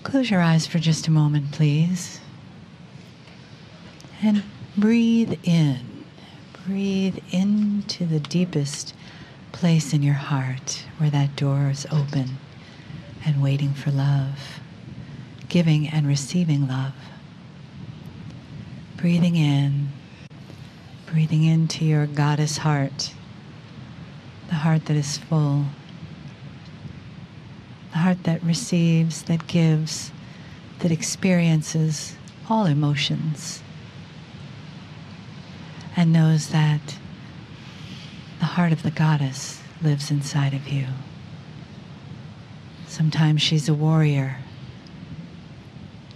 Close your eyes for just a moment, please. And breathe in. Breathe into the deepest place in your heart where that door is open and waiting for love, giving and receiving love. Breathing into your goddess heart, the heart that is full, the heart that receives, that gives, that experiences all emotions, and knows that the heart of the goddess lives inside of you. Sometimes she's a warrior,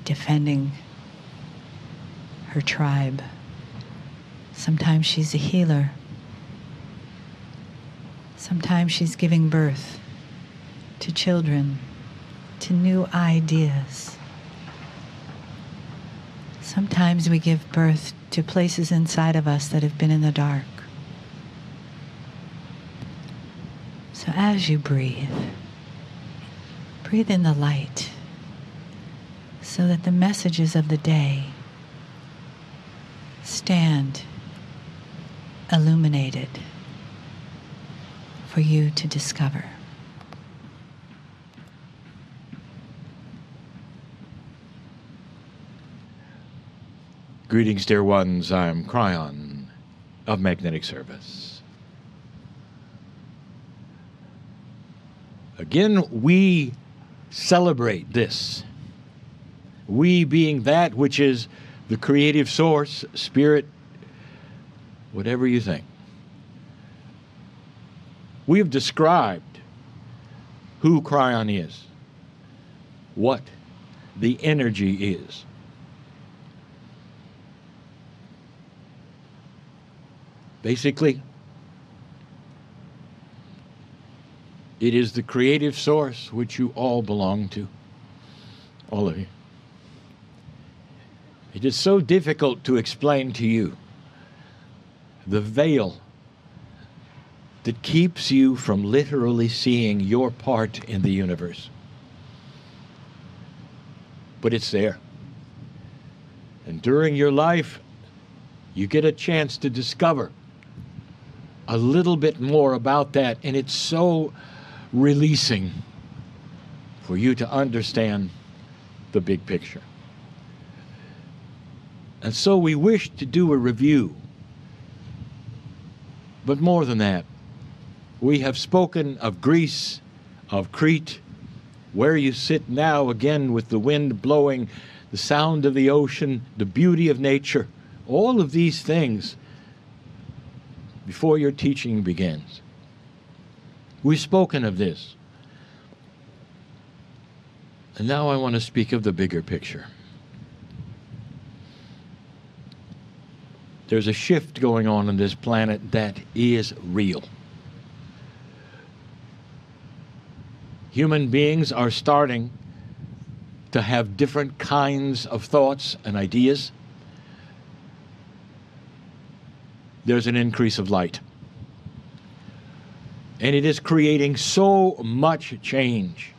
defending her tribe. Sometimes she's a healer. Sometimes she's giving birth to children, to new ideas. Sometimes we give birth to places inside of us that have been in the dark. So as you breathe, breathe in the light so that the messages of the day stand illuminated for you to discover. Greetings, dear ones. I'm Kryon of Magnetic Service. Again, we celebrate this. We being that which is the creative source, spirit, whatever you think. We have described who Kryon is, what the energy is. Basically, it is the creative source which you all belong to, all of you. It is so difficult to explain to you the veil that keeps you from literally seeing your part in the universe. But it's there. And during your life, you get a chance to discover a little bit more about that, and it's so releasing for you to understand the big picture. And so we wish to do a review. But more than that, we have spoken of Greece, of Crete, where you sit now again with the wind blowing, the sound of the ocean, the beauty of nature, all of these things before your teaching begins. We've spoken of this. And now I want to speak of the bigger picture. There's a shift going on this planet that is real. Human beings are starting to have different kinds of thoughts and ideas. There's an increase of light. And it is creating so much change.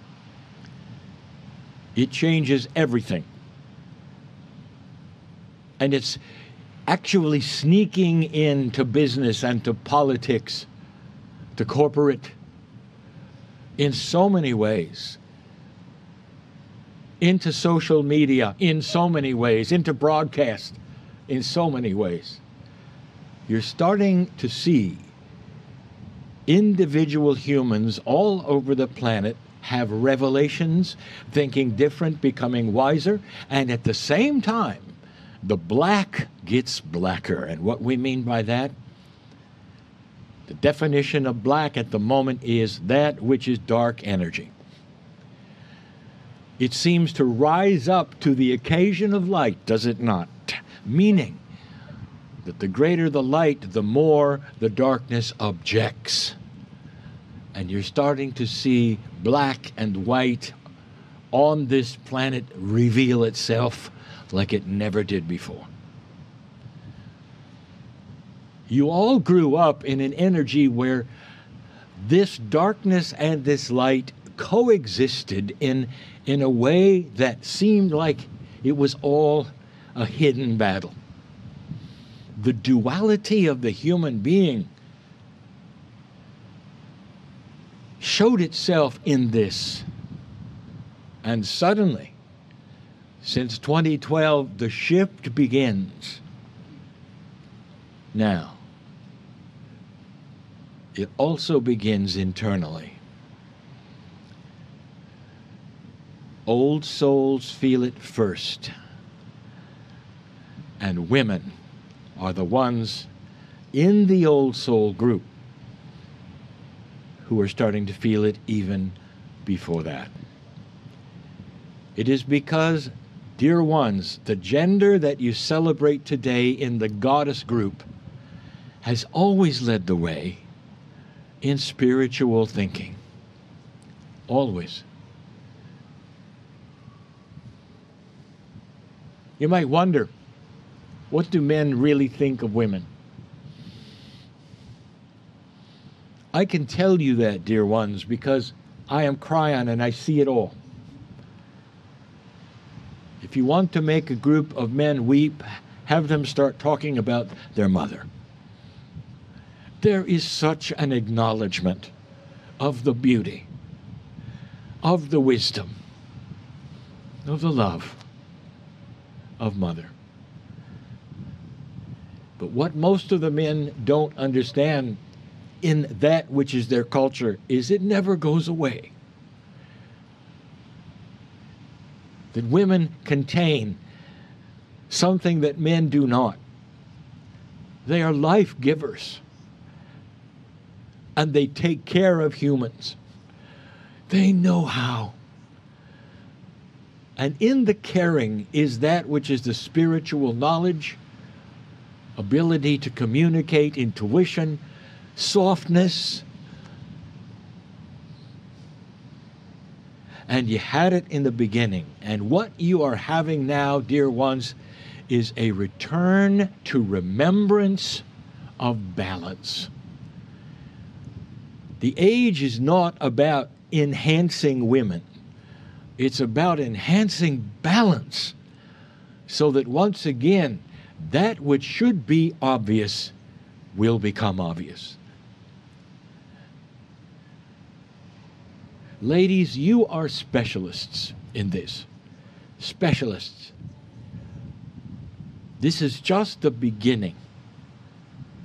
It changes everything. And it's actually sneaking into business and to politics, to corporate, in so many ways. Into social media, in so many ways. Into broadcast, in so many ways. You're starting to see individual humans all over the planet have revelations, thinking different, becoming wiser, and at the same time, the black gets blacker. And what we mean by that, the definition of black at the moment is that which is dark energy. It seems to rise up to the occasion of light, does it not? Meaning that the greater the light, the more the darkness objects. And you're starting to see black and white on this planet reveal itself like it never did before. You all grew up in an energy where this darkness and this light coexisted in a way that seemed like it was all a hidden battle. The duality of the human being showed itself in this. And suddenly, since 2012, the shift begins. Now, it also begins internally. Old souls feel it first, and women are the ones in the old soul group who are starting to feel it even before that. It is because, dear ones, the gender that you celebrate today in the goddess group has always led the way in spiritual thinking. Always. You might wonder, what do men really think of women? I can tell you that, dear ones, because I am Kryon and I see it all. If you want to make a group of men weep, have them start talking about their mother. There is such an acknowledgement of the beauty, of the wisdom, of the love of mother. But what most of the men don't understand in that which is their culture is it never goes away. That women contain something that men do not. They are life givers. And they take care of humans. They know how. And in the caring is that which is the spiritual knowledge, ability to communicate, intuition, softness. And you had it in the beginning. And what you are having now, dear ones, is a return to remembrance of balance. The age is not about enhancing women. It's about enhancing balance so that once again, that which should be obvious will become obvious. Ladies, you are specialists in this. Specialists. This is just the beginning.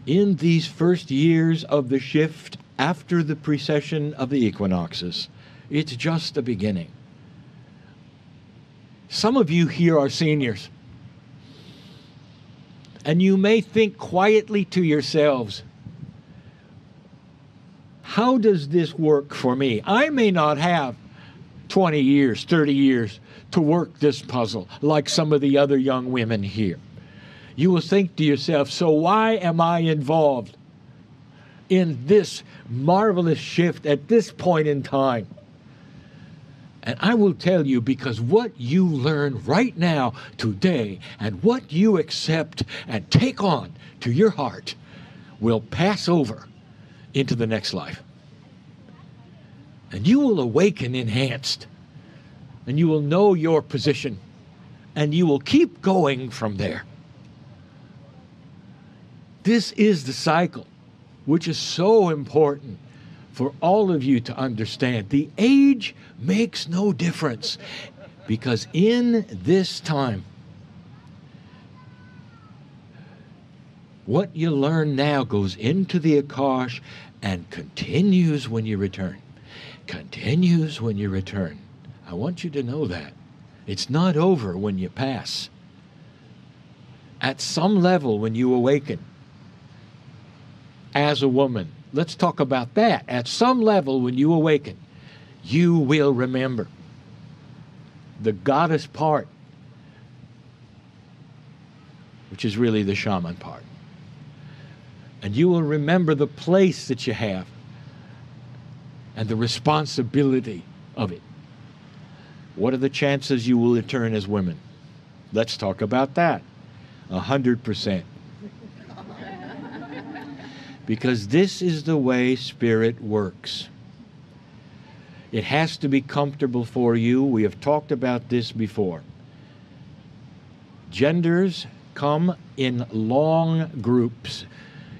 In these first years of the shift after the precession of the equinoxes, it's just the beginning. Some of you here are seniors. And you may think quietly to yourselves, how does this work for me? I may not have 20 years, 30 years to work this puzzle like some of the other young women here. You will think to yourself, so why am I involved in this marvelous shift at this point in time? And I will tell you, because what you learn right now, today, and what you accept and take on to your heart will pass over into the next life. And you will awaken enhanced. And you will know your position. And you will keep going from there. This is the cycle, which is so important for all of you to understand. The age makes no difference, because in this time, what you learn now goes into the Akash and continues when you return. Continues when you return. I want you to know that. It's not over when you pass. At some level, when you awaken as a woman, let's talk about that. At some level, when you awaken, you will remember the goddess part, which is really the shaman part. And you will remember the place that you have and the responsibility of it. What are the chances you will return as women? Let's talk about that. 100%. Because this is the way spirit works. It has to be comfortable for you. We have talked about this before. Genders come in long groups.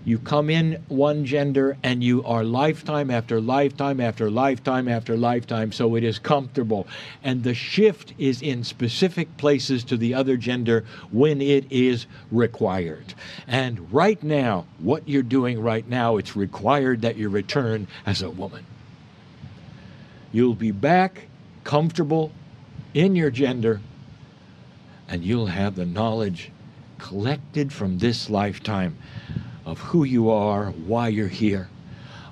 You come in one gender and you are lifetime after lifetime after lifetime after lifetime, so it is comfortable. And the shift is in specific places to the other gender when it is required. And right now, what you're doing right now, it's required that you return as a woman. You'll be back comfortable in your gender, and you'll have the knowledge collected from this lifetime of who you are, why you're here.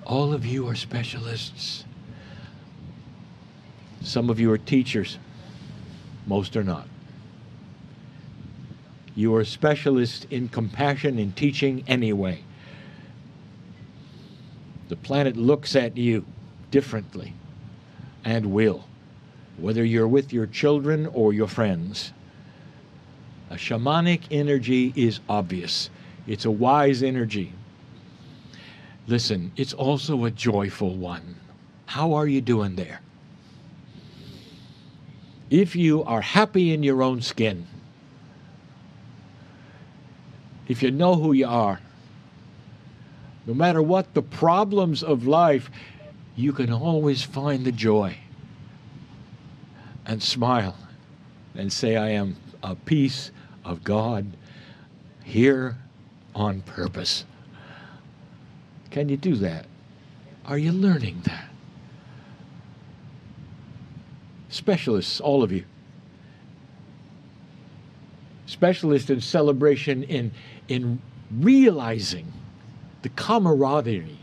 All of you are specialists. Some of you are teachers. Most are not. You are specialists in compassion and teaching anyway. The planet looks at you differently and will, whether you're with your children or your friends. A shamanic energy is obvious. It's a wise energy. Listen, it's also a joyful one. How are you doing there? If you are happy in your own skin, if you know who you are, no matter what the problems of life, you can always find the joy and smile and say, I am a piece of God here on purpose. Can you do that? Are you learning that? Specialists, all of you. Specialists in celebration, in realizing the camaraderie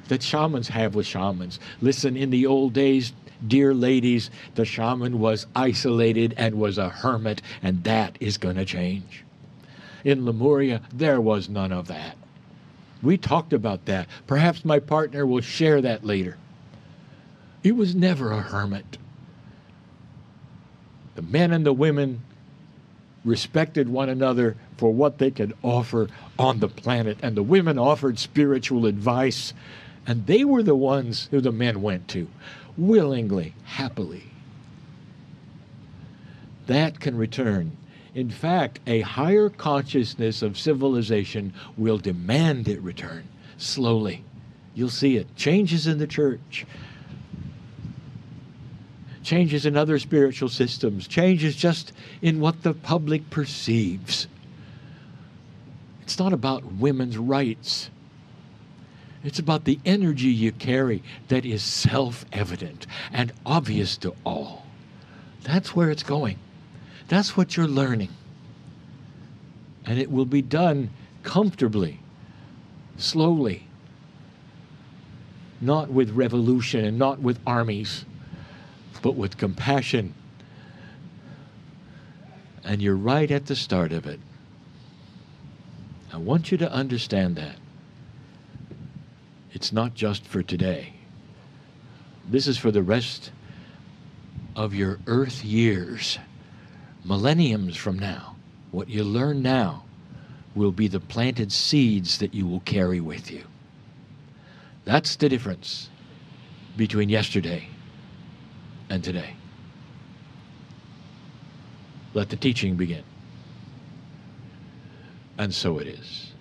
that shamans have with shamans. Listen, in the old days, dear ladies, the shaman was isolated and was a hermit, and that is going to change. In Lemuria, there was none of that. We talked about that. Perhaps my partner will share that later. It was never a hermit. The men and the women respected one another for what they could offer on the planet, and the women offered spiritual advice, and they were the ones who the men went to, willingly, happily. That can return. In fact, a higher consciousness of civilization will demand it return slowly. You'll see it. Changes in the church, changes in other spiritual systems, changes just in what the public perceives. It's not about women's rights. It's about the energy you carry that is self-evident and obvious to all. That's where it's going. That's what you're learning. And it will be done comfortably, slowly, not with revolution and not with armies, but with compassion. And you're right at the start of it. I want you to understand that. It's not just for today. This is for the rest of your earth years. Millenniums from now. What you learn now will be the planted seeds that you will carry with you. That's the difference between yesterday and today. Let the teaching begin. And so it is.